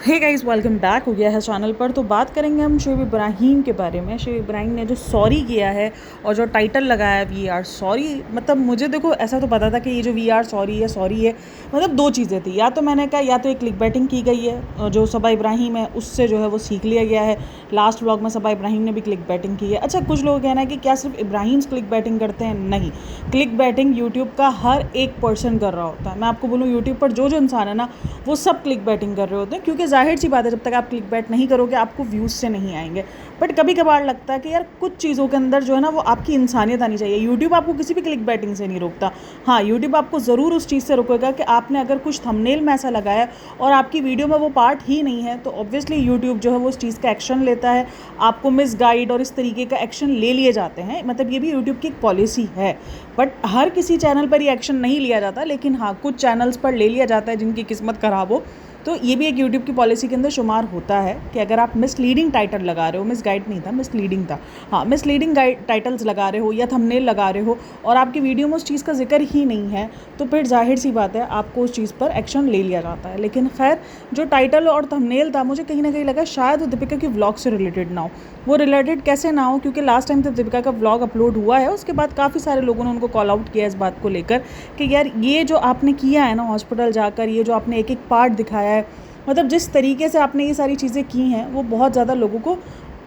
Hey guys, welcome back हो गया है चैनल पर। तो बात करेंगे हम शोएब इब्राहिम के बारे में। शोएब इब्राहिम ने जो सॉरी किया है और जो टाइटल लगाया है वी आर सॉरी, मतलब मुझे देखो ऐसा तो पता था कि ये जो वी आर सॉरी है, मतलब दो चीज़ें थी। या तो मैंने कहा या तो एक क्लिक बैटिंग की गई है और जो सबा इब्राहिम है उससे जो है वो सीख लिया गया है। लास्ट व्लॉग में सबा इब्राहिम ने भी क्लिक बैटिंग की है। अच्छा, कुछ लोग कहना है कि क्या सिर्फ इब्राहिम्स क्लिक बैटिंग करते हैं? नहीं, क्लिक बैटिंग यूट्यूब का हर एक पर्सन कर रहा होता है। मैं आपको बोलूँ, यूट्यूब पर जो इंसान है ना, वो सब क्लिक बैटिंग कर रहे होते हैं, क्योंकि जाहिर सी बात है जब तक आप क्लिक बैट नहीं करोगे आपको व्यूज़ से नहीं आएंगे। बट कभी कभार लगता है कि यार कुछ चीज़ों के अंदर जो है ना वो आपकी इंसानियत आनी चाहिए। यूट्यूब आपको किसी भी क्लिक बैटिंग से नहीं रोकता। हाँ, यूट्यूब आपको ज़रूर उस चीज़ से रोकेगा कि आपने अगर कुछ थंबनेल में ऐसा लगाया और आपकी वीडियो में वो पार्ट ही नहीं है, तो ऑब्वियसली यूट्यूब जो है वो उस चीज़ का एक्शन लेता है। आपको मिस गाइड और इस तरीके का एक्शन ले लिए जाते हैं। मतलब ये भी यूट्यूब की एक पॉलिसी है। बट हर किसी चैनल पर ये एक्शन नहीं लिया जाता, लेकिन हाँ कुछ चैनल्स पर ले लिया जाता है जिनकी किस्मत ख़राब हो। तो ये भी एक यूट्यूब की पॉलिसी के अंदर शुमार होता है कि अगर आप मिसलीडिंग टाइटल लगा रहे हो, मिस गाइड नहीं था, मिसलीडिंग था, हाँ मिसलीडिंग गाइड टाइटल्स लगा रहे हो या थंबनेल लगा रहे हो और आपकी वीडियो में उस चीज़ का जिक्र ही नहीं है, तो फिर जाहिर सी बात है आपको उस चीज़ पर एक्शन ले लिया जाता है। लेकिन खैर, जो टाइटल और थंबनेल था मुझे कहीं ना कहीं लगा शायद वो दीपिका की व्लॉग से रिलेटेड ना हो। वो रिलेटेड कैसे ना हो, क्योंकि लास्ट टाइम जब दीपिका का व्लॉग अपलोड हुआ है उसके बाद काफ़ी सारे लोगों ने उनको कॉल आउट किया इस बात को लेकर कि यार ये जो आपने किया है ना हॉस्पिटल जाकर, ये जो आपने एक एक पार्ट दिखाया है, मतलब जिस तरीके से आपने ये सारी चीज़ें की हैं वो बहुत ज़्यादा लोगों को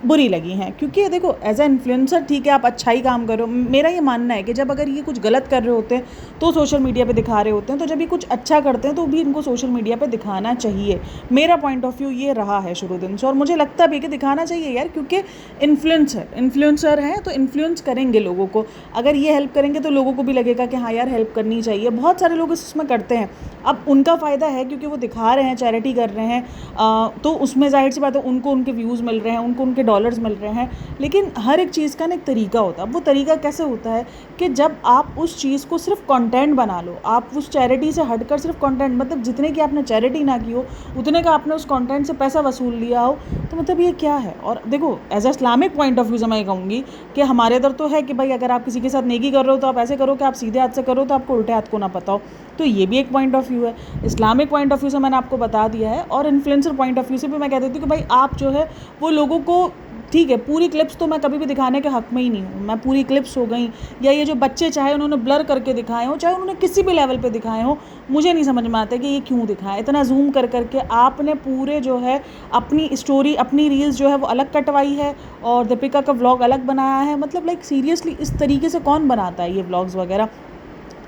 बुरी लगी हैं। क्योंकि देखो एज ए इन्फ्लुएंसर ठीक है आप अच्छा ही काम कर रहे हो। मेरा ये मानना है कि जब अगर ये कुछ गलत कर रहे होते हैं तो सोशल मीडिया पे दिखा रहे होते हैं, तो जब ये कुछ अच्छा करते हैं तो भी इनको सोशल मीडिया पे दिखाना चाहिए। मेरा पॉइंट ऑफ व्यू ये रहा है शुरू दिन से, और मुझे लगता भी है कि दिखाना चाहिए यार, क्योंकि इन्फ्लुएंसर हैं तो इन्फ्लुएंस करेंगे लोगों को। अगर ये हेल्प करेंगे तो लोगों को भी लगेगा कि हाँ यार हेल्प करनी चाहिए। बहुत सारे लोग इसमें करते हैं, अब उनका फ़ायदा है क्योंकि वो दिखा रहे हैं, चैरिटी कर रहे हैं, तो उसमें जाहिर सी बात है उनको उनके व्यूज़ मिल रहे हैं, उनको उनके डॉलर्स मिल रहे हैं। लेकिन हर एक चीज़ का ना एक तरीका होता है। वो तरीका कैसे होता है कि जब आप उस चीज़ को सिर्फ कंटेंट बना लो, आप उस चैरिटी से हटकर सिर्फ कंटेंट, मतलब जितने की आपने चैरिटी ना की हो उतने का आपने उस कंटेंट से पैसा वसूल लिया हो, तो मतलब ये क्या है। और देखो as a Islamic point of view से मैं कहूँगी कि हमारे इधर तो है कि भाई अगर आप किसी के साथ नेकी कर रहे हो तो आप ऐसे करो कि आप सीधे हाथ से करो तो आपको उल्टे हाथ को ना पता हो। तो ये भी एक पॉइंट ऑफ व्यू है। इस्लामिक पॉइंट ऑफ व्यू से मैंने आपको बता दिया है, और इन्फ्लुएंसर पॉइंट ऑफ व्यू से भी मैं कह देती हूँ कि भाई आप जो है वो लोगों को, ठीक है पूरी क्लिप्स तो मैं कभी भी दिखाने के हक़ में ही नहीं हूँ। मैं पूरी क्लिप्स हो गई या ये जो बच्चे चाहे उन्होंने ब्लर करके दिखाए हो, चाहे उन्होंने किसी भी लेवल पे दिखाए हो, मुझे नहीं समझ में आता कि ये क्यों दिखाएं। इतना जूम कर करके आपने पूरे जो है अपनी स्टोरी, अपनी रील्स जो है वो अलग कटवाई है और दीपिका का व्लॉग अलग बनाया है। मतलब लाइक सीरियसली इस तरीके से कौन बनाता है ये व्लॉग्स वगैरह?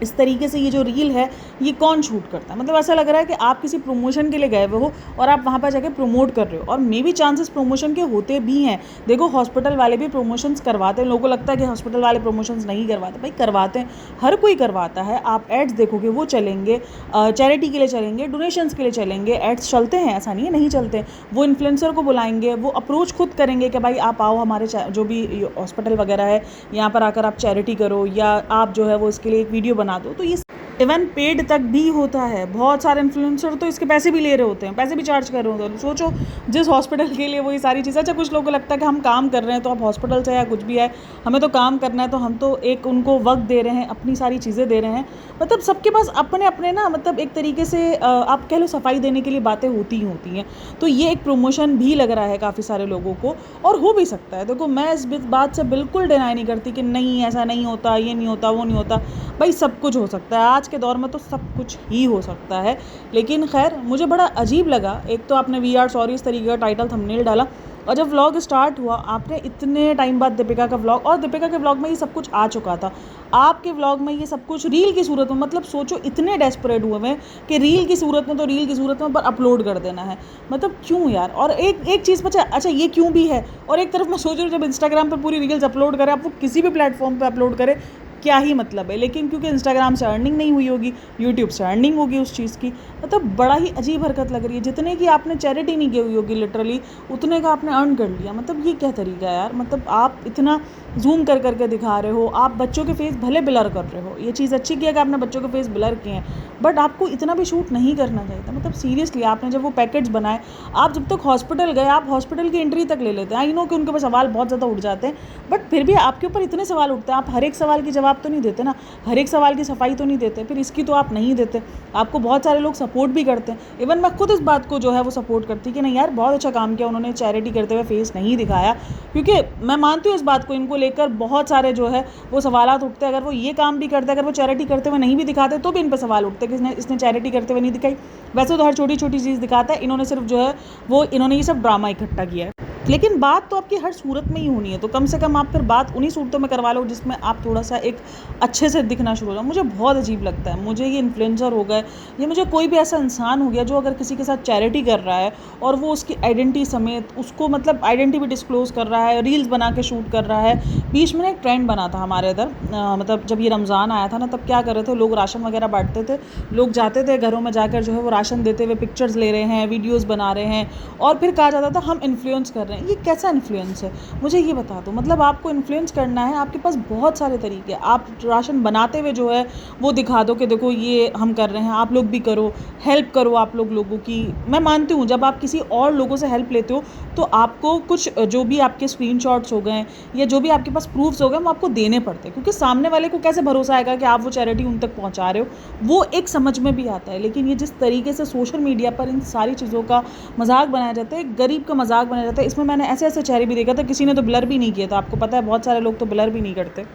इस तरीके से ये जो रील है ये कौन शूट करता है? मतलब ऐसा लग रहा है कि आप किसी प्रमोशन के लिए गए हुए हो और आप वहाँ पर जाके प्रमोट कर रहे हो, और मे भी चांसेस प्रमोशन के होते भी हैं। देखो हॉस्पिटल वाले भी प्रमोशंस करवाते हैं। लोगों को लगता है कि हॉस्पिटल वाले प्रमोशंस नहीं करवाते, भाई करवाते हैं, हर कोई करवाता है। आप एड्स देखोगे वो चलेंगे, चैरिटी के लिए चलेंगे, डोनेशंस के लिए चलेंगे, एड्स चलते हैं, ऐसा नहीं है नहीं चलते। वो इन्फ्लुएंसर को बुलाएंगे, वो अप्रोच खुद करेंगे कि भाई आप आओ हमारे जो भी हॉस्पिटल वगैरह है यहाँ पर आकर आप चैरिटी करो, या आप जो है वो इसके लिए एक वीडियो बना दो। तो ये इवन पेड तक भी होता है। बहुत सारे इन्फ्लुएंसर तो इसके पैसे भी ले रहे होते हैं, पैसे भी चार्ज कर रहे होते हैं। सोचो जिस हॉस्पिटल के लिए वो ये सारी चीज़ें, अच्छा कुछ लोगों को लगता है कि हम काम कर रहे हैं तो आप हॉस्पिटल से या कुछ भी है, हमें तो काम करना है, तो हम तो एक उनको वक्त दे रहे हैं, अपनी सारी चीज़ें दे रहे हैं। मतलब सबके पास अपने अपने ना, मतलब एक तरीके से आप कह लो सफाई देने के लिए बातें होती ही होती हैं। तो ये एक प्रमोशन भी लग रहा है काफ़ी सारे लोगों को, और हो भी सकता है। देखो मैं इस बात से बिल्कुल डिनाई नहीं करती कि नहीं ऐसा नहीं होता, ये नहीं होता, वो नहीं होता। भाई सब कुछ हो सकता है, आज के दौर में तो सब कुछ ही हो सकता है। लेकिन खैर मुझे बड़ा अजीब लगा, एक तो आपने वी आर सॉरी इस तरीके का टाइटल थंबनेल डाला, और जब व्लॉग स्टार्ट हुआ आपने इतने टाइम बाद दीपिका का व्लॉग, और दीपिका के व्लॉग में ये सब कुछ आ चुका था, आपके व्लॉग में ये सब कुछ रील की सूरत में, मतलब सोचो इतने डेस्परेट हुए हैं कि रील की सूरत में, तो रील की सूरत में पर अपलोड कर देना है। मतलब क्यों यार? और एक चीज़ पता, अच्छा ये क्यों भी है, और एक तरफ मैं सोच रही हूँ जब इंस्टाग्राम पर पूरी रील्स अपलोड करें, आप वो किसी भी प्लेटफॉर्म पर अपलोड करें, क्या ही मतलब है। लेकिन क्योंकि इंस्टाग्राम से अर्निंग नहीं हुई होगी, यूट्यूब से अर्निंग होगी उस चीज़ की। मतलब बड़ा ही अजीब हरकत लग रही है। जितने की आपने चैरिटी नहीं की हुई होगी लिटरली, उतने का आपने अर्न कर लिया। मतलब ये क्या तरीका है यार? मतलब आप इतना जूम कर करके दिखा रहे हो, आप बच्चों के फेस भले ब्लर कर रहे हो, ये चीज़ अच्छी की है कि आपने बच्चों के फेस ब्लर किए हैं, बट आपको इतना भी शूट नहीं करना चाहिए था। मतलब सीरियसली आपने जब वो पैकेट्स बनाए, आप जब तक हॉस्पिटल गए, आप हॉस्पिटल की एंट्री तक ले लेते हैं। आई नो कि उनके पास सवाल बहुत ज़्यादा उठ जाते हैं, बट फिर भी आपके ऊपर इतने सवाल उठते हैं, आप हर एक सवाल की जवाब तो नहीं देते ना, हर एक सवाल की सफाई तो नहीं देते, फिर इसकी तो आप नहीं देते। आपको बहुत सारे लोग सपोर्ट भी करते हैं, इवन मैं खुद इस बात को जो है वो सपोर्ट करती कि नहीं यार बहुत अच्छा काम किया उन्होंने, चैरिटी करते हुए फेस नहीं दिखाया, क्योंकि मैं मानती हूँ इस बात को, इनको लेकर बहुत सारे जो है वो सवाल उठते हैं। अगर वो ये काम भी करते, अगर वो चैरिटी करते हुए नहीं भी दिखाते तो भी इन पर सवाल उठते कि इसने चैरिटी करते हुए नहीं दिखाई। वैसे तो हर छोटी छोटी चीज़ दिखाता है, इन्होंने सिर्फ जो है वो इन्होंने ये सब ड्रामा इकट्ठा किया है। लेकिन बात तो आपकी हर सूरत में ही होनी है, तो कम से कम आप फिर बात उन्हीं सूरतों में करवा लो जिसमें आप थोड़ा सा एक अच्छे से दिखना शुरू हो जाओ। मुझे बहुत अजीब लगता है, मुझे ये इन्फ्लुएंसर हो गए, ये मुझे कोई भी ऐसा इंसान हो गया जो अगर किसी के साथ चैरिटी कर रहा है और वो उसकी आइडेंटिटी समेत उसको मतलब आइडेंटिटी भी डिस्क्लोज़ कर रहा है, रील्स बना के शूट कर रहा है। बीच में एक ट्रेंड बना था हमारे इधर, मतलब जब ये रमज़ान आया था ना, तब क्या कर रहे थे लोग, राशन वगैरह बांटते थे, लोग जाते थे घरों में जाकर जो है वो राशन देते हुए पिक्चर्स ले रहे हैं, वीडियोज़ बना रहे हैं, और फिर कहा जाता था हम इन्फ्लुएंस कर रहे हैं। ये कैसा इन्फ्लुएंस है, मुझे ये बता दो। मतलब आपको इन्फ्लुएंस करना है, आपके पास बहुत सारे तरीके, आप राशन बनाते हुए जो है वो दिखा दो कि देखो ये हम कर रहे हैं, आप लोग भी करो, हेल्प करो आप लोगों की। मैं मानती हूँ जब आप किसी और लोगों से हेल्प लेते हो तो आपको कुछ जो भी आपके स्क्रीनशॉट्स हो गए या जो भी आपके पास प्रूफ्स हो गए वो आपको देने पड़ते हैं, क्योंकि सामने वाले को कैसे भरोसा आएगा कि आप वो चैरिटी उन तक पहुँचा रहे हो, वो एक समझ में भी आता है। लेकिन ये जिस तरीके से सोशल मीडिया पर इन सारी चीज़ों का मजाक बनाया जाता है, गरीब का मजाक बनाया जाता है, इसमें मैंने ऐसे ऐसे चेहरे भी देखा था, किसी ने तो ब्लर भी नहीं किया था, आपको पता है बहुत सारे लोग तो ब्लर भी नहीं करते।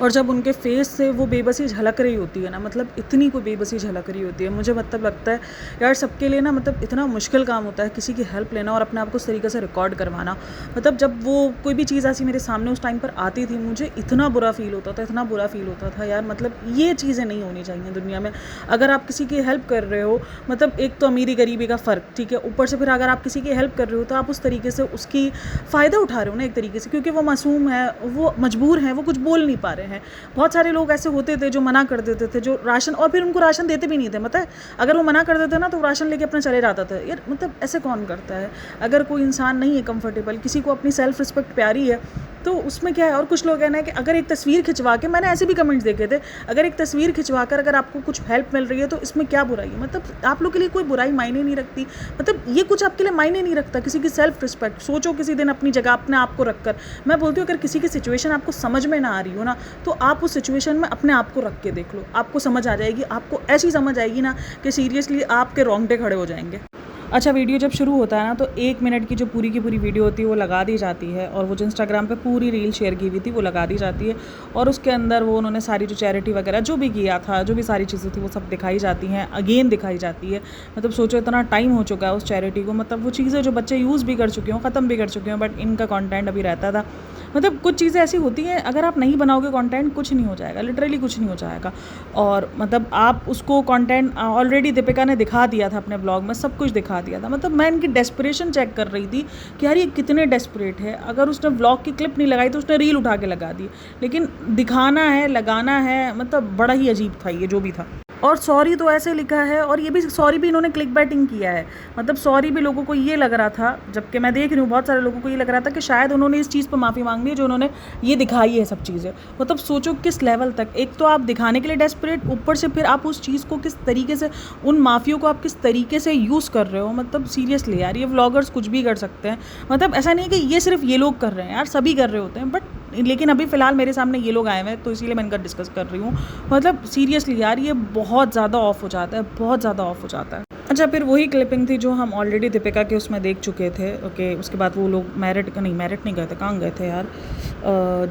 और जब उनके फेस से वो बेबसी झलक रही होती है ना, मतलब इतनी कोई बेबसी झलक रही होती है, मुझे मतलब लगता है यार सबके लिए ना मतलब इतना मुश्किल काम होता है किसी की हेल्प लेना और अपने आप को उस तरीके से रिकॉर्ड करवाना। मतलब जब वो कोई भी चीज़ ऐसी मेरे सामने उस टाइम पर आती थी, मुझे इतना बुरा फील होता था, इतना बुरा फील होता था यार, मतलब ये चीज़ें नहीं होनी चाहिए दुनिया में। अगर आप किसी की हेल्प कर रहे हो, मतलब एक तो अमीरी गरीबी का फ़र्क, ठीक है, ऊपर से फिर अगर आप किसी की हेल्प कर रहे हो तो आप उस तरीके से उसकी फ़ायदा उठा रहे हो ना एक तरीके से, क्योंकि वो मासूम है, वो मजबूर हैं, वो कुछ बोल नहीं पा रहे हैं। बहुत सारे लोग ऐसे होते थे जो मना कर देते थे, जो राशन, और फिर उनको राशन देते भी नहीं थे, मतलब अगर वो मना कर देते ना तो राशन लेके अपना चले जाता था। यार मतलब ऐसे कौन करता है? अगर कोई इंसान नहीं है कंफर्टेबल, किसी को अपनी सेल्फ रिस्पेक्ट प्यारी है तो उसमें क्या है। और कुछ लोग कहना है कि अगर एक तस्वीर खिंचवा के, मैंने ऐसे भी कमेंट्स देखे थे, अगर एक तस्वीर खिंचवा कर अगर आपको कुछ हेल्प मिल रही है तो इसमें क्या बुराई है? मतलब आप लोग के लिए कोई बुराई मायने नहीं रखती, मतलब ये कुछ आपके लिए मायने नहीं रखता। किसी की सेल्फ रिस्पेक्ट सोचो, किसी दिन अपनी जगह अपने आप को रखकर। मैं बोलती हूँ अगर किसी की सिचुएशन आपको समझ में ना आ रही हो ना, तो आप उस सिचुएशन में अपने आप को रख के देख लो, आपको समझ आ जाएगी, आपको ऐसी समझ आएगी ना कि सीरियसली आपके रोंगटे खड़े हो जाएंगे। अच्छा, वीडियो जब शुरू होता है ना तो 1 मिनट की जो पूरी की पूरी वीडियो होती है वो लगा दी जाती है, और वो जो इंस्टाग्राम पे पूरी रील शेयर की हुई थी वो लगा दी जाती है, और उसके अंदर वो उन्होंने सारी जो चैरिटी वगैरह जो भी किया था, जो भी सारी चीज़ें थी वो सब दिखाई जाती हैं, अगेन दिखाई जाती है। मतलब सोचो इतना टाइम हो चुका है उस चैरिटी को, मतलब वो चीज़ें जो बच्चे यूज़ भी कर चुके हों, ख़त्म भी कर चुके हों, बट इनका कॉन्टेंट अभी रहता था। मतलब कुछ चीज़ें ऐसी होती हैं, अगर आप नहीं बनाओगे कंटेंट कुछ नहीं हो जाएगा, लिटरली कुछ नहीं हो जाएगा। और मतलब आप उसको कंटेंट ऑलरेडी दीपिका ने दिखा दिया था अपने ब्लॉग में, सब कुछ दिखा दिया था। मतलब मैं इनकी डेस्परेशन चेक कर रही थी कि यार ये कितने डेस्परेट है। अगर उसने ब्लॉग की क्लिप नहीं लगाई तो उसने रील उठा के लगा दी, लेकिन दिखाना है, लगाना है, मतलब बड़ा ही अजीब था ये जो भी था। और सॉरी तो ऐसे लिखा है, और ये भी सॉरी भी इन्होंने क्लिक बैटिंग किया है। मतलब सॉरी भी लोगों को ये लग रहा था, जबकि मैं देख रही हूँ बहुत सारे लोगों को ये लग रहा था कि शायद उन्होंने इस चीज़ पर माफ़ी मांगनी है जो उन्होंने ये दिखाई है सब चीज़ें। मतलब सोचो किस लेवल तक, एक तो आप दिखाने के लिए डेस्परेट, ऊपर से फिर आप उस चीज़ को किस तरीके से, उन माफियों को आप किस तरीके से यूज़ कर रहे हो। मतलब सीरियसली यार, ये व्लॉगर्स कुछ भी कर सकते हैं। मतलब ऐसा नहीं है कि ये सिर्फ ये लोग कर रहे हैं यार, सभी कर रहे होते हैं, बट लेकिन अभी फ़िलहाल मेरे सामने ये लोग आए हुए हैं तो इसीलिए मैं इनका डिस्कस कर रही हूँ। मतलब सीरियसली यार, ये बहुत ज़्यादा ऑफ हो जाता है, बहुत ज़्यादा ऑफ हो जाता है। अच्छा, फिर वही क्लिपिंग थी जो हम ऑलरेडी दीपिका के उसमें देख चुके थे। ओके, उसके बाद वो लोग मैरिट नहीं गए थे, कहाँ गए थे यार,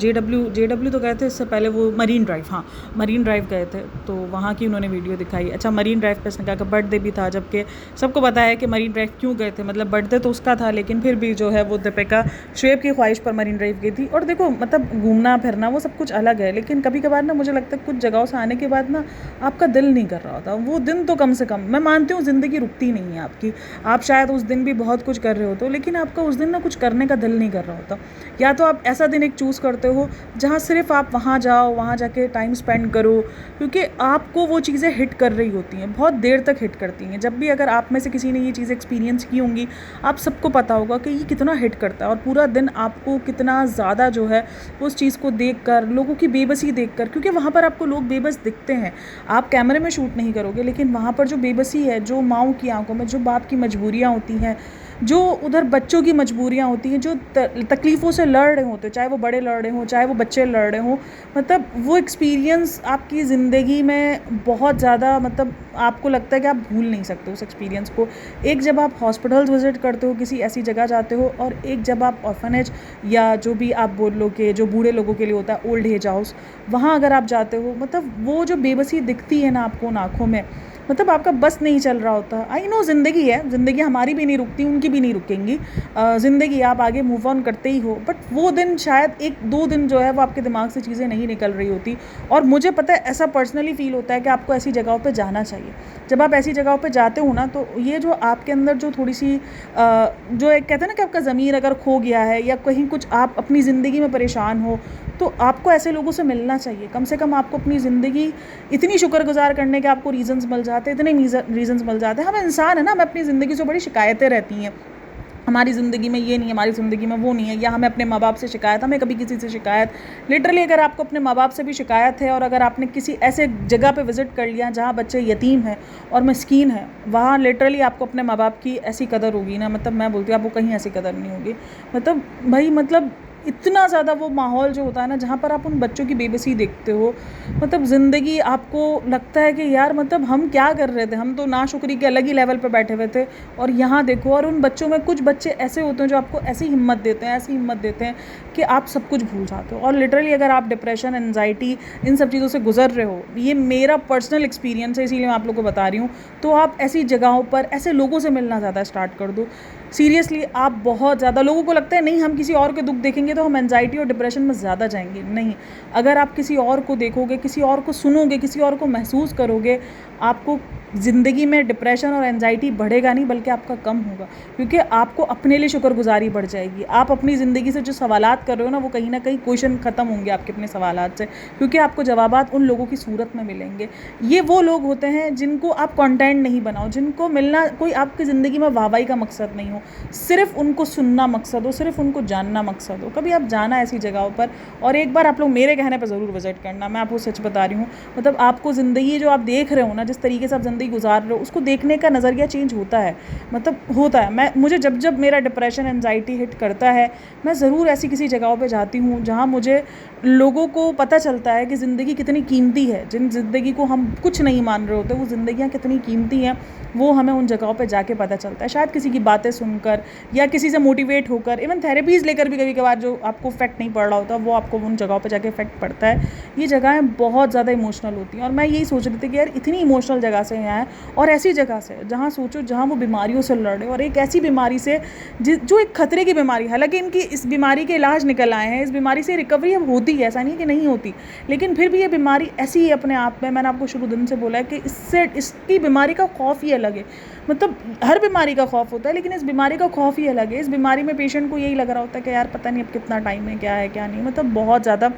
JW तो गए थे, इससे पहले वो मरीन ड्राइव, हाँ मरीन ड्राइव गए थे, तो वहाँ की उन्होंने वीडियो दिखाई। अच्छा, मरीन ड्राइव पे इसने कहा कि बर्थडे भी था, जबकि सबको पता है कि मरीन ड्राइव क्यों गए थे, मतलब बर्थडे तो उसका था, लेकिन फिर भी जो है वो दीपिका शुएब की ख्वाहिश पर मरीन ड्राइव गई थी। और देखो मतलब घूमना फिरना वो सब कुछ अलग है, लेकिन कभी कभार ना मुझे लगता है कुछ जगहों से आने के बाद ना आपका दिल नहीं कर रहा होता वो दिन, तो कम से कम मैं मानती हूँ ज़िंदगी रुकती नहीं है आपकी, आप शायद उस दिन भी बहुत कुछ कर रहे हो तो, लेकिन आपका उस दिन ना कुछ करने का दिल नहीं कर रहा होता। या तो आप ऐसा दिन एक चूज़ करते हो जहाँ सिर्फ आप वहाँ जाओ, वहाँ जाके टाइम स्पेंड करो, क्योंकि आपको वो चीज़ें हिट कर रही होती हैं, बहुत देर तक हिट करती हैं। जब भी अगर आप में से किसी ने ये चीज़ एक्सपीरियंस की होंगी, आप सबको पता होगा कि ये कितना हिट करता है, और पूरा दिन आपको कितना ज़्यादा जो है उस चीज़ को देखकर, लोगों की बेबसी देखकर, क्योंकि वहाँ पर आपको लोग बेबस दिखते हैं, आप कैमरे में शूट नहीं करोगे, लेकिन वहाँ पर जो बेबसी है, जो माँओं की आंखों में, जो बाप की मजबूरियाँ होती हैं, जो उधर बच्चों की मजबूरियाँ होती हैं, जो तकलीफ़ों से लड़ रहे होते हैं, चाहे वो बड़े लड़ रहे हों, चाहे वो बच्चे लड़ रहे हों, मतलब वो एक्सपीरियंस आपकी ज़िंदगी में बहुत ज़्यादा, मतलब आपको लगता है कि आप भूल नहीं सकते उस एक्सपीरियंस को। एक जब आप हॉस्पिटल्स विज़िट करते हो, किसी ऐसी जगह जाते हो, और एक जब आप ऑर्फनेज या जो भी आप बोल लो कि जो बूढ़े लोगों के लिए होता है ओल्ड एज हाउस, वहाँ अगर आप जाते हो, मतलब वो जो बेबसी दिखती है ना आपको आँखों में, मतलब आपका बस नहीं चल रहा होता। आई नो ज़िंदगी है, ज़िंदगी हमारी भी नहीं रुकती, उनकी भी नहीं रुकेंगी। ज़िंदगी आप आगे मूव ऑन करते ही हो, बट वो दिन शायद 1-2 दिन जो है वो आपके दिमाग से चीज़ें नहीं निकल रही होती। और मुझे पता है, ऐसा पर्सनली फ़ील होता है कि आपको ऐसी जगहों पे जाना चाहिए। जब आप ऐसी जगहों पे जाते हो ना, तो ये जो आपके अंदर जो थोड़ी सी जो एक कहते हैं ना कि आपका ज़मीर अगर खो गया है, या कहीं कुछ आप अपनी ज़िंदगी में परेशान हो, तो आपको ऐसे लोगों से मिलना चाहिए। कम से कम आपको अपनी ज़िंदगी इतनी शुक्रगुज़ार करने के आपको रीज़न्स मिल जाते हैं, इतने रीज़न्स मिल जाते हैं। हम इंसान है ना, हमें अपनी ज़िंदगी से बड़ी शिकायतें रहती हैं, हमारी ज़िंदगी में ये नहीं है, हमारी ज़िंदगी में वो नहीं है, या हमें अपने माँ बाप से शिकायत, हमें कभी किसी से शिकायत। लिटरली अगर आपको अपने माँ बाप से भी शिकायत है, और अगर आपने किसी ऐसे जगह पे विज़िट कर लिया जहाँ बच्चे यतीम हैं और मिस्कीन हैं, वहाँ लिटरली आपको अपने माँ बाप की ऐसी कदर होगी ना, मतलब मैं बोलती हूँ आपको कहीं ऐसी कदर नहीं होगी। मतलब भाई, मतलब इतना ज़्यादा वो माहौल जो होता है ना, जहाँ पर आप उन बच्चों की बेबसी देखते हो, मतलब ज़िंदगी आपको लगता है कि यार, मतलब हम क्या कर रहे थे, हम तो नाशुक्री के अलग ही लेवल पे बैठे हुए थे, और यहाँ देखो। और उन बच्चों में कुछ बच्चे ऐसे होते हैं जो आपको ऐसी हिम्मत देते हैं, ऐसी हिम्मत देते हैं कि आप सब कुछ भूल जाते हो। और लिटरली अगर आप डिप्रेशन, एंजाइटी, इन सब चीज़ों से गुजर रहे हो, ये मेरा पर्सनल एक्सपीरियंस है, इसीलिए मैं आप लोगों को बता रही हूँ, तो आप ऐसी जगहों पर ऐसे लोगों से मिलना ज़्यादा स्टार्ट कर दो। सीरियसली, आप बहुत ज़्यादा, लोगों को लगता है नहीं हम किसी और के दुख देखेंगे तो हम एंजाइटी और डिप्रेशन में ज़्यादा जाएंगे। नहीं, अगर आप किसी और को देखोगे, किसी और को सुनोगे, किसी और को महसूस करोगे, आपको ज़िंदगी में डिप्रेशन और एंजाइटी बढ़ेगा नहीं, बल्कि आपका कम होगा, क्योंकि आपको अपने लिए शुक्रगुजारी बढ़ जाएगी। आप अपनी ज़िंदगी से जो सवालात कर रहे हो ना, वो कहीं ना कहीं क्वेश्चन ख़त्म होंगे आपके अपने सवालात से, क्योंकि आपको जवाबात उन लोगों की सूरत में मिलेंगे। ये वो लोग होते हैं जिनको आप कंटेंट नहीं बनाओ, जिनको मिलना कोई आपकी ज़िंदगी में वाहवाही का मकसद नहीं हो, सिर्फ उनको सुनना मकसद हो, सिर्फ उनको जानना मकसद हो। कभी आप जाना ऐसी जगहों पर, और एक बार आप लोग मेरे कहने पर ज़रूर विज़िट करना, मैं आपको सच बता रही हूँ। मतलब आपको ज़िंदगी जो आप देख रहे हो ना, जिस तरीके से आप ज़िंदगी गुजार रहे हो, उसको देखने का नज़रिया चेंज होता है, मतलब होता है। मुझे जब जब मेरा डिप्रेशन, एंजाइटी हिट करता है, मैं ज़रूर ऐसी किसी जगहों पे जाती हूँ जहाँ मुझे लोगों को पता चलता है कि ज़िंदगी कितनी कीमती है। जिन ज़िंदगी को हम कुछ नहीं मान रहे होते, वो ज़िंदगियाँ कितनी कीमती हैं, वो हमें उन जगहों पे जाके पता चलता है। शायद किसी की बातें सुनकर, या किसी से मोटिवेट होकर, इवन थेरेपीज़ लेकर भी कभी कभार जो आपको इफेक्ट नहीं पड़ रहा होता, वो आपको उन जगहों पे जाके इफेक्ट पड़ता है। ये जगहें बहुत ज़्यादा इमोशनल होती हैं, और मैं यही सोच रही थी कि यार इतनी इमोशनल जगह से यहाँ है, और ऐसी जगह से जहाँ सोचो, जहाँ वो बीमारियों से लड़ रहे, और एक ऐसी बीमारी से जो एक खतरे की बीमारी, हालांकि इनकी इस बीमारी के इलाज निकल आए हैं, इस बीमारी से रिकवरी अब होती है, ऐसा नहीं कि नहीं होती, लेकिन फिर भी ये बीमारी ऐसी है अपने आप में। मैंने आपको शुरू दिन से बोला है कि इसकी बीमारी का खौफ ही अलग है। मतलब हर बीमारी का खौफ होता है, लेकिन इस बीमारी का खौफ ही अलग है। इस बीमारी में पेशेंट को यही लग रहा होता है कि यार पता नहीं अब कितना टाइम है, क्या है क्या नहीं, मतलब बहुत ज़्यादा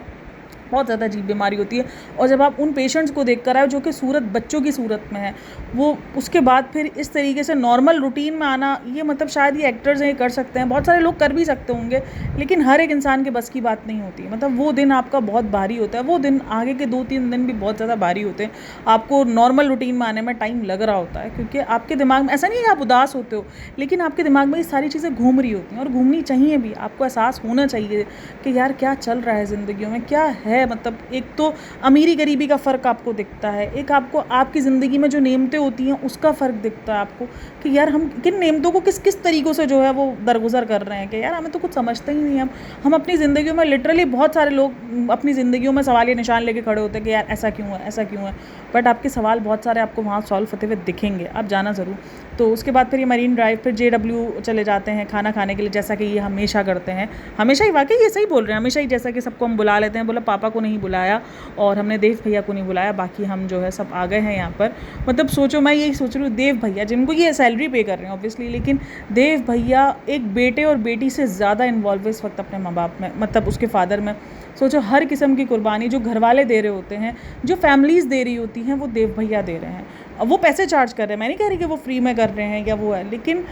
अजीब बीमारी होती है। और जब आप उन पेशेंट्स को देख कर आए जो कि सूरत बच्चों की सूरत में है, वो उसके बाद फिर इस तरीके से नॉर्मल रूटीन में आना, ये मतलब शायद ये एक्टर्स ये कर सकते हैं, बहुत सारे लोग कर भी सकते होंगे, लेकिन हर एक इंसान के बस की बात नहीं होती। मतलब वो दिन आपका बहुत भारी होता है, वो दिन आगे के 2-3 दिन भी बहुत ज़्यादा भारी होते हैं। आपको नॉर्मल रूटीन में आने में टाइम लग रहा होता है, क्योंकि आपके दिमाग में ऐसा नहीं है कि आप उदास होते हो, लेकिन आपके दिमाग में ये सारी चीज़ें घूम रही होती हैं, और घूमनी चाहिए भी। आपको एहसास होना चाहिए कि यार क्या चल रहा है ज़िंदगियों में, क्या है। मतलब एक तो अमीरी गरीबी का फ़र्क आपको दिखता है, एक आपको आपकी ज़िंदगी में जो नेमतें होती हैं उसका फ़र्क दिखता है आपको, कि यार हम किन नेमतों को किस किस तरीक़ों से जो है वो दरगुजर कर रहे हैं, कि यार हमें तो कुछ समझते ही नहीं। हम अपनी ज़िंदगियों में लिटरली, बहुत सारे लोग अपनी ज़िंदगियों में सवालिया निशान लेके खड़े होते हैं कि यार ऐसा क्यों है, ऐसा क्यों है। बट आपके सवाल बहुत सारे आपको वहाँ सॉल्व होते हुए दिखेंगे, आप जाना ज़रूर। तो उसके बाद फिर ये मरीन ड्राइव, फिर JW चले जाते हैं खाना खाने के लिए, जैसा कि ये हमेशा करते हैं, हमेशा ही। वाकई ये सही बोल रहे हैं, हमेशा ही, जैसा कि सबको हम बुला लेते हैं। बोला पापा को नहीं बुलाया, और हमने देव भैया को नहीं बुलाया, बाकी हम जो है सब आ गए हैं यहाँ पर। मतलब सोचो, मैं यही सोच रही हूँ, देव भैया जिनको ये सैलरी पे कर रहे हैं ऑब्वियसली, लेकिन देव भैया एक बेटे और बेटी से ज़्यादा इन्वॉल्व है इस वक्त अपने माँ बाप में, मतलब उसके फादर में। सोचो, हर किस्म की कुर्बानी जो घर वाले दे रहे होते हैं, जो फैमिलीज़ दे रही होती हैं, वो देव भैया दे रहे हैं। अब वो पैसे चार्ज कर रहे हैं, मैं नहीं कह रही कि वो फ्री में कर रहे हैं या वो है, लेकिन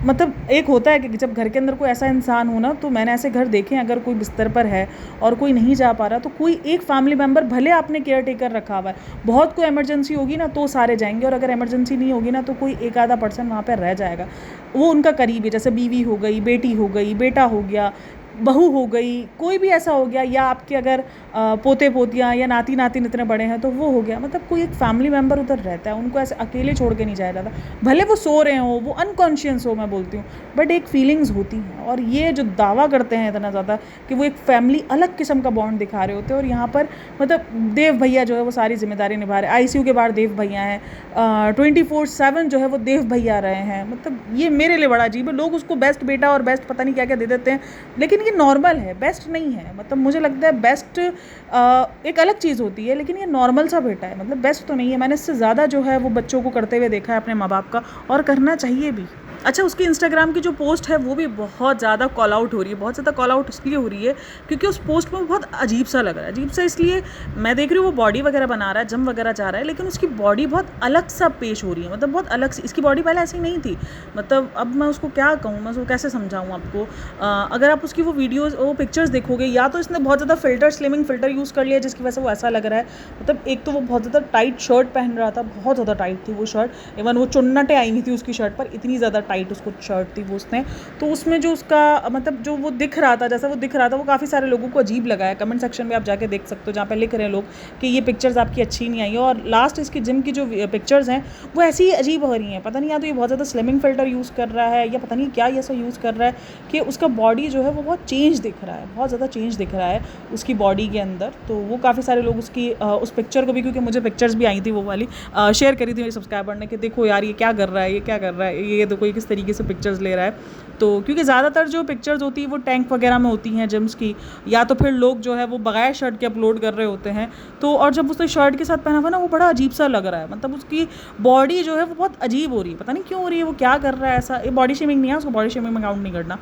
मतलब एक होता है कि जब घर के अंदर कोई ऐसा इंसान हो ना, तो मैंने ऐसे घर देखे हैं, अगर कोई बिस्तर पर है और कोई नहीं जा पा रहा, तो कोई एक फैमिली मेम्बर, भले आपने केयर टेकर रखा हुआ है, बहुत कोई इमरजेंसी होगी ना तो सारे जाएंगे, और अगर इमरजेंसी नहीं होगी ना तो कोई एक आधा पर्सन वहाँ पर रह जाएगा, वो उनका करीब है। जैसे बीवी हो गई, बेटी हो गई, बेटा हो गया, बहू हो गई, कोई भी ऐसा हो गया, या आपके अगर पोते पोतियाँ या नाती नातिन इतने बड़े हैं तो वो हो गया। मतलब कोई एक फैमिली मेम्बर उधर रहता है, उनको ऐसे अकेले छोड़ के नहीं जाया जाता, भले वो सो रहे हो, वो अनकॉन्शियस हो, मैं बोलती हूँ, बट एक फीलिंग्स होती हैं। और ये जो दावा करते हैं इतना ज़्यादा कि वो एक फैमिली अलग किस्म का बॉन्ड दिखा रहे होते हैं, और यहाँ पर मतलब देव भैया जो है वो सारी जिम्मेदारी निभा रहे हैं। ICU के बाहर देव भैया हैं, 24/7 जो है वो देव भैया रहे हैं। मतलब ये मेरे लिए बड़ा अजीब है। लोग उसको बेस्ट बेटा और बेस्ट पता नहीं क्या क्या दे देते हैं, लेकिन ये नॉर्मल है, बेस्ट नहीं है। मतलब मुझे लगता है बेस्ट एक अलग चीज़ होती है, लेकिन ये नॉर्मल सा बेटा है, मतलब बेस्ट तो नहीं है। मैंने इससे ज़्यादा जो है वो बच्चों को करते हुए देखा है अपने माँ बाप का, और करना चाहिए भी। अच्छा, उसकी इंस्टाग्राम की जो पोस्ट है वो भी बहुत ज़्यादा कॉल आउट हो रही है। बहुत ज़्यादा कॉल आउट इसलिए हो रही है क्योंकि उस पोस्ट में बहुत अजीब सा लग रहा है। अजीब सा इसलिए, मैं देख रही हूँ वो बॉडी वगैरह बना रहा है, जिम वगैरह जा रहा है, लेकिन उसकी बॉडी बहुत अलग सा पेश हो रही है, मतलब बहुत अलग सी। इसकी बॉडी पहले ऐसी नहीं थी। मतलब अब मैं उसको क्या कहूँ, मैं उसको कैसे समझाऊँ आपको। अगर आप उसकी वो वीडियोज़, वो पिक्चर्स देखोगे, या तो इसने बहुत ज़्यादा फिल्टर, स्लिमिंग फिल्टर यूज़ कर लिया जिसकी वजह से वो ऐसा लग रहा है। मतलब एक तो वो बहुत ज़्यादा टाइट शर्ट पहन रहा था, बहुत ज़्यादा टाइट थी वो शर्ट, इवन वो चुन्नटें आई हुई थी उसकी शर्ट पर, इतनी ज़्यादा टाइट उसको शर्ट थी वो उसने। तो उसमें जो उसका मतलब जो वो दिख रहा था, जैसा वो दिख रहा था, वो काफ़ी सारे लोगों को अजीब लगा है। कमेंट सेक्शन में आप जाके देख सकते हो, जहाँ पे लिख रहे हैं लोग कि ये पिक्चर्स आपकी अच्छी नहीं आई है। और लास्ट इसकी जिम की जो पिक्चर्स हैं वो ऐसी ही अजीब हो रही हैं। पता नहीं, या तो ये बहुत ज़्यादा स्लिमिंग फिल्टर यूज़ कर रहा है, या पता नहीं क्या ऐसा यूज़ कर रहा है कि उसका बॉडी जो है वो बहुत चेंज दिख रहा है, बहुत ज़्यादा चेंज दिख रहा है उसकी बॉडी के अंदर। तो वो काफ़ी सारे लोग उसकी उस पिक्चर को भी, क्योंकि मुझे पिक्चर्स भी आई थी वो वाली, शेयर करी थी मेरे सब्सक्राइबर ने कि देखो यार ये क्या कर रहा है, ये क्या कर रहा है, ये देखो ये किस तरीके से पिक्चर्स ले रहा है। तो क्योंकि ज़्यादातर जो पिक्चर्स होती है वो टैंक वगैरह में होती हैं जिम्स की, या तो फिर लोग जो है वो बगैर शर्ट के अपलोड कर रहे होते हैं। तो और जब उसने शर्ट के साथ पहना हुआ ना, वो बड़ा अजीब सा लग रहा है। मतलब उसकी बॉडी जो है वो बहुत अजीब हो रही है, पता नहीं क्यों हो रही है, वो क्या कर रहा है ऐसा। ये बॉडी शेमिंग नहीं है, उसको बॉडी शेमिंग में काउंट नहीं करना,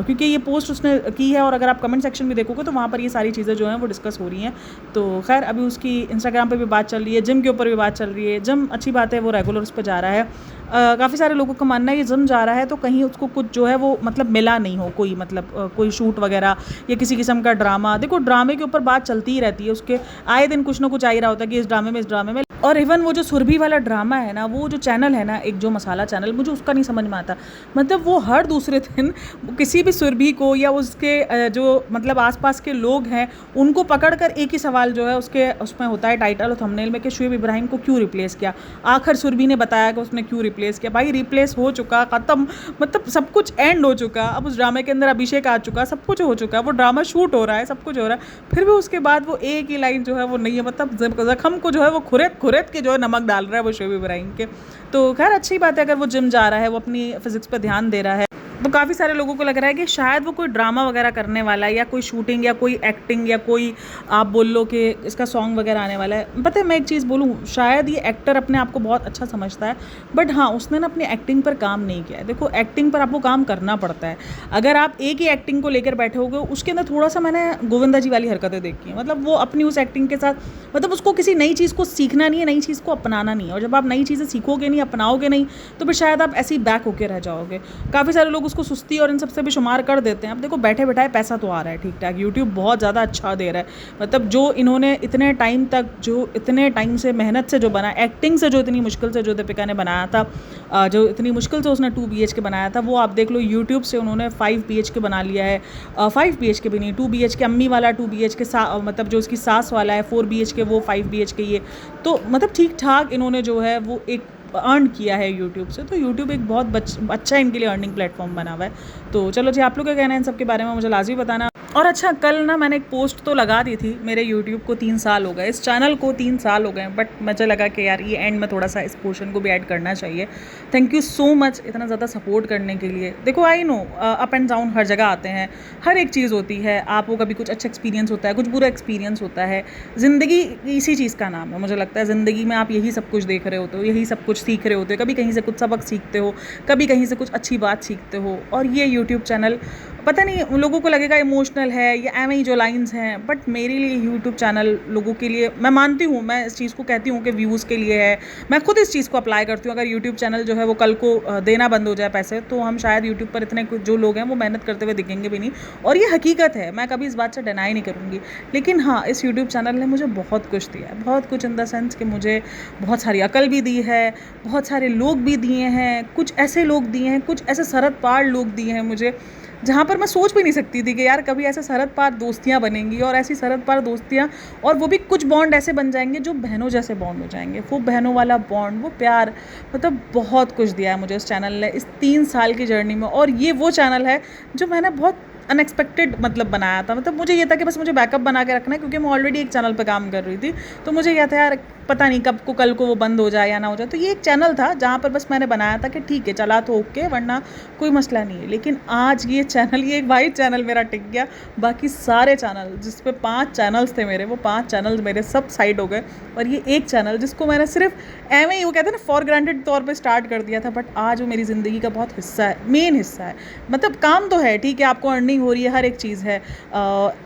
क्योंकि ये पोस्ट उसने की है, और अगर आप कमेंट सेक्शन में देखोगे तो वहाँ पर ये सारी चीज़ें जो हैं वो डिस्कस हो रही हैं। तो खैर, अभी उसकी इंस्टाग्राम पर भी बात चल रही है, जिम के ऊपर भी बात चल रही है। जिम अच्छी बात है, वो रेगुलर उस पर जा रहा है। काफ़ी सारे लोगों का मानना है ये जिम जा रहा है तो कहीं उसको कुछ जो है वो मतलब मिला नहीं हो, कोई मतलब कोई शूट वगैरह या किसी किस्म का ड्रामा। देखो, ड्रामे के ऊपर बात चलती ही रहती है, उसके आए दिन कुछ ना कुछ आ ही रहा होता है कि इस ड्रामे में, इस ड्रामे में। और इवन वो जो सुरभि वाला ड्रामा है ना, वो जो चैनल है ना, एक जो मसाला चैनल, मुझे उसका नहीं समझ में आता। मतलब वो हर दूसरे दिन किसी भी सुरभि को या उसके जो मतलब आसपास के लोग हैं उनको पकड़ कर एक ही सवाल जो है उसके उसमें होता है टाइटल और थंबनेल में कि शुएब इब्राहिम को क्यों रिप्लेस किया। आखिर सुरभि ने बताया कि उसने क्यों रिप्लेस किया। भाई रिप्लेस हो चुका, ख़त्म, मतलब सब कुछ एंड हो चुका। अब उस ड्रामे के अंदर अभिषेक आ चुका, सब कुछ हो चुका, वो ड्रामा शूट हो रहा है, सब कुछ हो रहा है, फिर भी उसके बाद वो एक ही लाइन जो है वो नहीं है। मतलब जख्म को जो है वो खुरेद के जो है नमक डाल रहा है वो शुएब इब्राहिम के। तो खैर अच्छी बात है अगर वो जिम जा रहा है, वो अपनी फिजिक्स पे ध्यान दे रहा है। तो काफ़ी सारे लोगों को लग रहा है कि शायद वो कोई ड्रामा वगैरह करने वाला है, या कोई शूटिंग या कोई एक्टिंग, या कोई आप बोल लो कि इसका सॉन्ग वगैरह आने वाला है। पता है, मैं एक चीज़ बोलूँ, शायद ये एक्टर अपने आप को बहुत अच्छा समझता है, बट हाँ, उसने ना अपनी एक्टिंग पर काम नहीं किया है। देखो, एक्टिंग पर आपको काम करना पड़ता है। अगर आप एक ही एक्टिंग को लेकर बैठे होगे, उसके अंदर थोड़ा सा मैंने गोविंदा जी वाली हरकतें देखी हैं। मतलब वो अपनी उस एक्टिंग के साथ, मतलब उसको किसी नई चीज़ को सीखना नहीं है, नई चीज़ को अपनाना नहीं है। और जब आप नई चीज़ें सीखोगे नहीं, अपनाओगे नहीं, तो फिर शायद आप ऐसे ही बैक होकर रह जाओगे। काफ़ी सारे लोग उसको सुस्ती और इन सब से भी शुमार कर देते हैं। अब देखो, बैठे बैठाए पैसा तो आ रहा है ठीक ठाक, यूट्यूब बहुत ज़्यादा अच्छा दे रहा है। मतलब जो इन्होंने इतने टाइम तक, जो इतने टाइम से मेहनत से जो बना, एक्टिंग से जो इतनी मुश्किल से जो दीपिका ने बनाया था, जो इतनी मुश्किल से उसने 2 BHK बनाया था, वो आप देख लो यूट्यूब से उन्होंने 5 BHK बना लिया है। 5 BHK भी नहीं, 2 BHK, अम्मी वाला 2 BHK, मतलब जो उसकी सास वाला है 4 BHK, वो 5 BHK, ये तो मतलब ठीक ठाक इन्होंने जो है वो एक अर्न किया है यूट्यूब से। तो यूट्यूब एक बहुत अच्छा इनके लिए अर्निंग प्लेटफॉर्म बना हुआ है। तो चलो जी, आप लोग क्या कहना है इन सब के बारे में मुझे लाजमी बताना। और अच्छा, कल ना मैंने एक पोस्ट तो लगा दी थी, मेरे यूट्यूब को 3 साल हो गए, इस चैनल को 3 साल हो गए, बट मुझे लगा कि यार ये एंड में थोड़ा सा इस पोर्शन को भी ऐड करना चाहिए। थैंक यू सो मच इतना ज़्यादा सपोर्ट करने के लिए। देखो, I know up and down हर जगह आते हैं, हर एक चीज़ होती है। आपको कभी कुछ अच्छा एक्सपीरियंस होता है, कुछ बुरा एक्सपीरियंस होता है। ज़िंदगी इसी चीज़ का नाम है। मुझे लगता है ज़िंदगी में आप यही सब कुछ देख रहे होते हो, यही सब कुछ सीख रहे होते हो। कभी कहीं से कुछ सबक सीखते हो, कभी कहीं से कुछ अच्छी बात सीखते हो। और ये यूट्यूब चैनल, पता नहीं, उन लोगों को लगेगा इमोशनल मोटिवेशनल है या एवं ही जो लाइंस हैं, बट मेरे लिए यूट्यूब चैनल लोगों के लिए, मैं मानती हूँ, मैं इस चीज़ को कहती हूँ कि व्यूज़ के लिए है। मैं खुद इस चीज़ को अप्लाई करती हूँ। अगर यूट्यूब चैनल जो है वो कल को देना बंद हो जाए पैसे, तो हम शायद यूट्यूब पर इतने जो लोग हैं वो मेहनत करते हुए दिखेंगे भी नहीं, और ये हकीकत है, मैं कभी इस बात से डिनाई नहीं करूँगी। लेकिन हाँ, इस यूट्यूब चैनल ने मुझे बहुत कुछ दिया है, बहुत कुछ इन द सेंस कि मुझे बहुत सारी अकल भी दी है, बहुत सारे लोग भी दिए हैं, कुछ ऐसे लोग दिए हैं, कुछ ऐसे सरहद पार लोग दिए हैं मुझे, जहाँ पर मैं सोच भी नहीं सकती थी कि यार कभी ऐसे सरहद पार दोस्तियाँ बनेंगी, और ऐसी सरहद पार दोस्तियाँ, और वो भी कुछ बॉन्ड ऐसे बन जाएंगे जो बहनों जैसे बॉन्ड हो जाएंगे, वो बहनों वाला बॉन्ड, वो प्यार, मतलब बहुत कुछ दिया है मुझे इस चैनल ने इस 3 साल की जर्नी में। और ये वो चैनल है जो मैंने बहुत अनएक्सपेक्टेड मतलब बनाया था। मतलब मुझे ये था कि बस मुझे बैकअप बना के रखना है, क्योंकि मैं ऑलरेडी एक चैनल पे काम कर रही थी, तो मुझे यह था यार पता नहीं कब को कल को वो बंद हो जाए या ना हो जाए। तो ये एक चैनल था जहाँ पर बस मैंने बनाया था कि ठीक है चला तो ओके, वरना कोई मसला नहीं है। लेकिन आज ये चैनल, ये एक वाइट चैनल मेरा टिक गया, बाकी सारे चैनल जिस पे 5 चैनल्स थे मेरे, वो 5 चैनल्स मेरे सब साइड हो गए, और ये एक चैनल जिसको मैंने सिर्फ एवं ही वो कहते हैं ना फॉर ग्रांटेड तौर पे स्टार्ट कर दिया था, बट आज वो मेरी ज़िंदगी का बहुत हिस्सा है, मेन हिस्सा है। मतलब काम तो है ठीक है, आपको अर्निंग हो रही है, हर एक चीज़ है,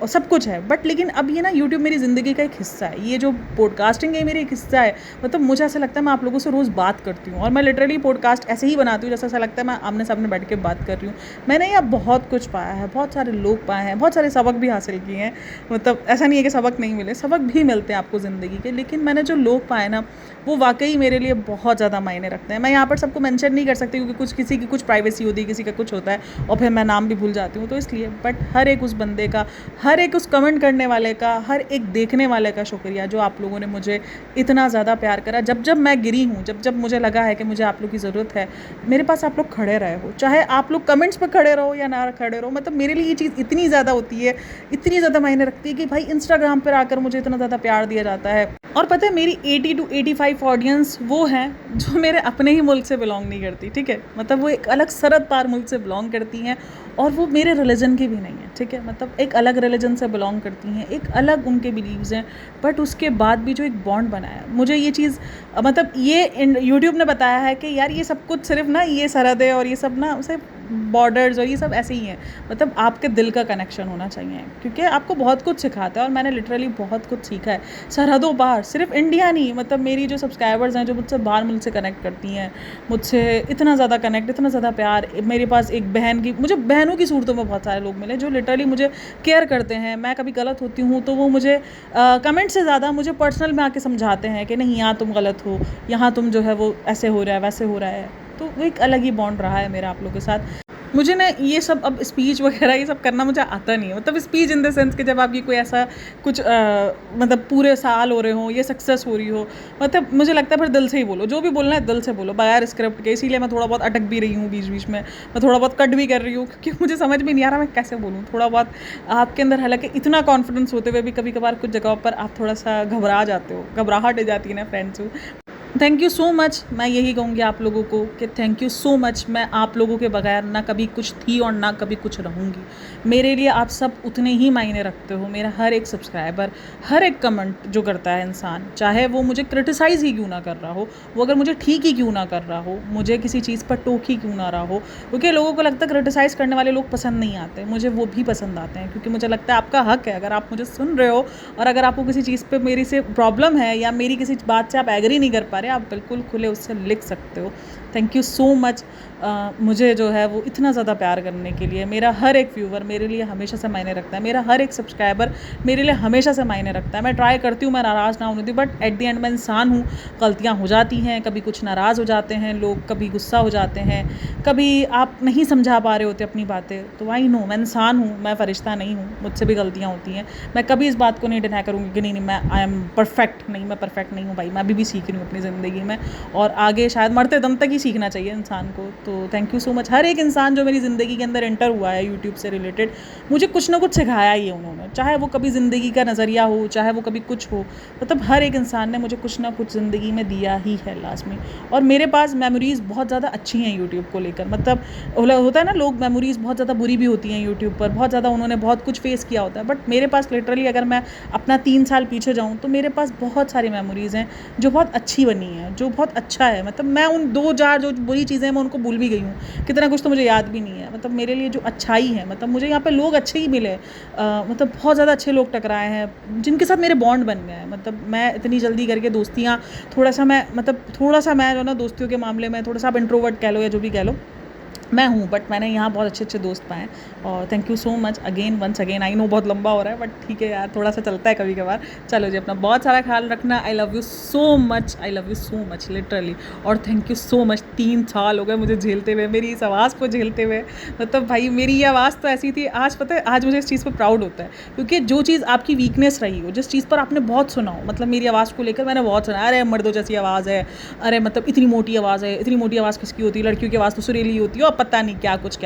सब कुछ है, बट लेकिन अब ये ना यूट्यूब मेरी ज़िंदगी का एक हिस्सा है। ये जो पॉडकास्टिंग है मेरी एक हिस्सा है। मतलब मुझे ऐसा लगता है मैं आप लोगों से रोज़ बात करती हूँ, और मैं लिटरली पॉडकास्ट ऐसे ही बनाती हूँ जैसा ऐसा लगता है मैं आमने सामने बैठ के बात कर रही हूँ। मैंने यहाँ बहुत कुछ पाया है, बहुत सारे लोग पाए हैं, बहुत सारे सबक भी हासिल किए हैं। मतलब ऐसा नहीं है कि सबक नहीं मिले, सबक भी मिलते हैं आपको ज़िंदगी के, लेकिन मैंने जो लोग पाए ना, वो वाकई मेरे लिए बहुत ज़्यादा मायने रखते हैं। मैं यहाँ पर सबको मेंशन नहीं कर सकती, क्योंकि कुछ किसी की कुछ प्राइवेसी होती है, किसी का कुछ होता है, और फिर मैं नाम भी भूल जाती हूँ, तो इसलिए। बट हर एक उस बंदे का, हर एक उस कमेंट करने वाले का, हर एक देखने वाले का शुक्रिया, जो आप लोगों ने मुझे इतना ज़्यादा प्यार करा। जब जब मैं गिरी हूँ, जब जब मुझे लगा है कि मुझे आप लोग की ज़रूरत है, मेरे पास आप लोग खड़े रहे हो, चाहे आप लोग कमेंट्स पर खड़े रहो या ना खड़े रहो। मतलब मेरे लिए ये चीज़ इतनी ज़्यादा होती है, इतनी ज़्यादा मायने रखती है कि भाई इंस्टाग्राम पर आकर मुझे इतना ज़्यादा प्यार दिया जाता है। और पता है मेरी 80 to 85 ऑडियंस वो हैं जो मेरे अपने ही मुल्क से बिलोंग नहीं करती, ठीक है। मतलब वो एक अलग सरहद पार मुल्क से बिलोंग करती हैं, और वो मेरे रिलीजन की भी नहीं है, ठीक है। मतलब एक अलग रिलीजन से बिलोंग करती हैं, एक अलग उनके बिलीव्स हैं, बट उसके बाद भी जो एक बॉन्ड बनाया, मुझे ये चीज़ मतलब ये यूट्यूब ने बताया है कि यार ये सब कुछ सिर्फ ना ये सरहदें और ये सब ना सिर्फ बॉर्डर्स और ये सब ऐसे ही हैं। मतलब आपके दिल का कनेक्शन होना चाहिए, क्योंकि आपको बहुत कुछ सिखाता है, और मैंने लिटरली बहुत कुछ सीखा है सरहदों बाहर, सिर्फ इंडिया नहीं। मतलब मेरी जो सब्सक्राइबर्स हैं जो मुझसे बाहर मुल्क से कनेक्ट करती हैं, मुझसे इतना ज़्यादा कनेक्ट, इतना ज़्यादा प्यार। मेरे पास एक बहन की, मुझे बहनों की सूरतों में बहुत सारे लोग मिले जो लिटरली मुझे केयर करते हैं। मैं कभी गलत होती हूँ तो वो मुझे कमेंट से ज़्यादा मुझे पर्सनल में आके समझाते हैं कि नहीं यहाँ तुम गलत हो, यहाँ तुम जो है वो ऐसे हो रहा है, वैसे हो रहा है। तो वो एक अलग ही बॉन्ड रहा है मेरा आप लोगों के साथ। मुझे ना ये सब अब स्पीच वगैरह ये सब करना मुझे आता नहीं है। मतलब स्पीच इन द सेंस कि जब आपकी कोई ऐसा कुछ मतलब पूरे साल हो रहे हो, ये सक्सेस हो रही हो, मतलब मुझे लगता है फिर दिल से ही बोलो, जो भी बोलना है दिल से बोलो, बगैर स्क्रिप्ट के। इसीलिए मैं थोड़ा बहुत अटक भी रही हूँ बीच बीच में, मैं थोड़ा बहुत कट भी कर रही हूँ, क्योंकि मुझे समझ में नहीं आ रहा मैं कैसे बोलूँ थोड़ा बहुत आपके अंदर। हालांकि इतना कॉन्फिडेंस होते हुए भी कभी कभार कुछ जगहों पर आप थोड़ा सा घबरा जाते हो, घबराहट हो जाती है ना friends. Thank you so much, मैं यही कहूँगी आप लोगों को कि थैंक यू सो मच। मैं आप लोगों के बगैर ना कभी कुछ थी और ना कभी कुछ रहूँगी। मेरे लिए आप सब उतने ही मायने रखते हो। मेरा हर एक सब्सक्राइबर, हर एक कमेंट जो करता है इंसान, चाहे वो मुझे क्रिटिसाइज़ ही क्यों ना कर रहा हो, वो अगर मुझे ठीक ही क्यों ना कर रहा हो, मुझे किसी चीज़ पर टोक ही क्यों ना रहा हो, क्योंकि लोगों को लगता है क्रिटिसाइज़ करने वाले लोग पसंद नहीं आते। मुझे वो भी पसंद आते हैं, क्योंकि मुझे लगता है आपका हक है, अगर आप मुझे सुन रहे हो और अगर आपको किसी चीज़ पर मेरी से प्रॉब्लम है या मेरी किसी बात से आप एग्री नहीं कर पा रहे, आप बिल्कुल खुले उससे लिख सकते हो। थैंक यू सो मच मुझे जो है वो इतना ज़्यादा प्यार करने के लिए। मेरा हर एक व्यूवर मेरे लिए हमेशा से मायने रखता है, मेरा हर एक सब्सक्राइबर मेरे लिए हमेशा से मायने रखता है। मैं ट्राई करती हूँ मैं नाराज़ ना होने दूँ, बट एट द एंड मैं इंसान हूँ, गलतियाँ हो जाती हैं, कभी कुछ नाराज़ हो जाते हैं लोग, कभी गुस्सा हो जाते हैं, कभी आप नहीं समझा पा रहे होते अपनी बातें। तो आई नो मैं इंसान हूँ, मैं फरिश्ता नहीं हूँ, मुझसे भी गलतियाँ होती हैं। मैं कभी इस बात को नहीं डिनाई करूँगी कि नहीं मैं आई एम परफेक्ट, नहीं मैं परफेक्ट नहीं हूँ भाई, मैं अभी भी सीख रही हूँ अपनी ज़िंदगी में, और आगे शायद मरते दम तक ही सीखना चाहिए इंसान को। तो थैंक यू सो मच। हर एक इंसान जो मेरी ज़िंदगी के अंदर एंटर हुआ है यूट्यूब से रिलेटेड, मुझे कुछ ना कुछ सिखाया ही है उन्होंने, चाहे वो कभी ज़िंदगी का नज़रिया हो, चाहे वो कभी कुछ हो। मतलब हर एक इंसान ने मुझे कुछ ना कुछ ज़िंदगी में दिया ही है लास्ट में। और मेरे पास मेमोरीज़ बहुत ज़्यादा अच्छी हैं यूट्यूब को लेकर। मतलब होता है ना लोग मेमोरीज़ बहुत ज़्यादा बुरी भी होती हैं यूट्यूब पर, बहुत ज़्यादा उन्होंने बहुत कुछ फेस किया होता है, बट मेरे पास लिटरली अगर मैं अपना 3 साल पीछे जाऊँ तो मेरे पास बहुत सारी मेमोरीज़ हैं जो बहुत अच्छी बनी हैं, जो बहुत अच्छा है। मतलब मैं उन 2 बार जो बुरी चीज़ें हैं मैं उनको भूल भी गई हूँ, कितना कुछ तो मुझे याद भी नहीं है। मतलब मेरे लिए जो अच्छाई है, मतलब मुझे यहाँ पे लोग अच्छे ही मिले, मतलब बहुत ज़्यादा अच्छे लोग टकराए हैं जिनके साथ मेरे बॉन्ड बन गए हैं। मतलब मैं इतनी जल्दी करके दोस्तियाँ, थोड़ा सा मैं जो ना दोस्तियों के मामले में थोड़ा सा आप इंट्रोवर्ट कह लो या जो भी कह लो मैं हूँ, बट मैंने यहाँ बहुत अच्छे अच्छे दोस्त पाए हैं। और thank you so much again, once again. I know बहुत लंबा हो रहा है, बट ठीक है यार, थोड़ा सा चलता है कभी कभार। चलो जी, अपना बहुत सारा ख्याल रखना। I love you so much, I love you so much literally. और थैंक यू सो मच, 3 साल हो गए मुझे झेलते हुए, मेरी इस आवाज़ को झेलते हुए। मतलब भाई मेरी ये आवाज़ तो ऐसी थी, आज पता है, आज मुझे इस चीज़ पर प्राउड होता है, क्योंकि जो चीज़ आपकी वीकनेस रही हो, जिस चीज़ पर आपने बहुत सुना हो, मतलब मेरी आवाज़ को लेकर मैंने बहुत सुना, अरे मर्दों जैसी आवाज़ है, अरे मतलब इतनी मोटी आवाज़ है, इतनी मोटी आवाज़ किसकी होती है, लड़कियों की आवाज़ तो सुरीली होती है, और पता नहीं क्या कुछ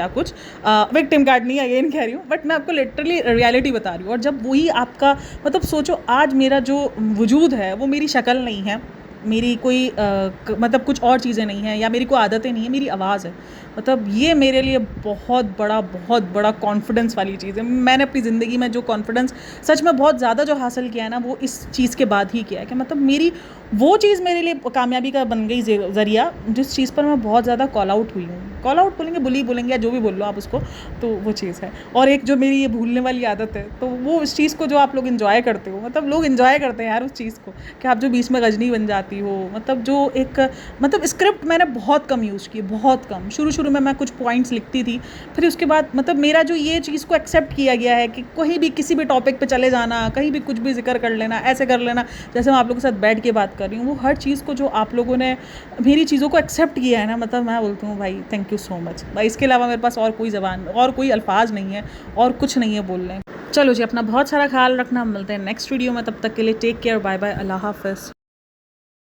विक्टिम कार्ड नहीं अगेन कह रही हूँ, बट मैं आपको लिटरली रियलिटी बता रही हूँ। और जब वही आपका, मतलब सोचो, आज मेरा जो वजूद है वो मेरी शक्ल नहीं है, मेरी कोई मतलब कुछ और चीज़ें नहीं हैं, या मेरी कोई आदतें नहीं है, मेरी आवाज़ है। मतलब ये मेरे लिए बहुत बड़ा कॉन्फिडेंस वाली चीज़ है। मैंने अपनी ज़िंदगी में जो कॉन्फिडेंस सच में बहुत ज़्यादा जो हासिल किया है ना, वो इस चीज़ के बाद ही किया है, कि मतलब मेरी वो चीज़ मेरे लिए कामयाबी का बन गई ज़रिया, जिस चीज़ पर मैं बहुत ज़्यादा कॉल आउट हुई हूँ। कॉल आउट बोलेंगे, बुली बोलेंगे, या जो भी बोल लो आप उसको, तो वो चीज़ है। और एक जो मेरी ये भूलने वाली आदत है, तो वो उस चीज़ को जो आप लोग इन्जॉय करते हो, मतलब लोग इन्जॉय करते हैं यार उस चीज़ को, कि आप जो बीच में गजनी बन जाती हो, मतलब जो एक, मतलब स्क्रिप्ट मैंने बहुत कम यूज़ की, बहुत कम। शुरू में मैं कुछ पॉइंट्स लिखती थी, फिर उसके बाद मतलब मेरा जो ये चीज़ को एक्सेप्ट किया गया है कि कहीं भी किसी भी टॉपिक पे चले जाना, कहीं भी कुछ भी जिक्र कर लेना, ऐसे कर लेना, जैसे मैं आप लोगों के साथ बैठ के बात कर रही हूँ, वो हर चीज़ को जो आप लोगों ने मेरी चीज़ों को एक्सेप्ट किया है ना, मतलब मैं बोलती हूँ भाई थैंक यू सो मच भाई। इसके अलावा मेरे पास और कोई ज़बान और कोई अल्फाज नहीं है, और कुछ नहीं है बोलने। चलो जी, अपना बहुत सारा ख्याल रखना, हम मिलते हैं नेक्स्ट वीडियो में, तब तक के लिए टेक केयर, बाय बाय, अल्लाह हाफ़िज़।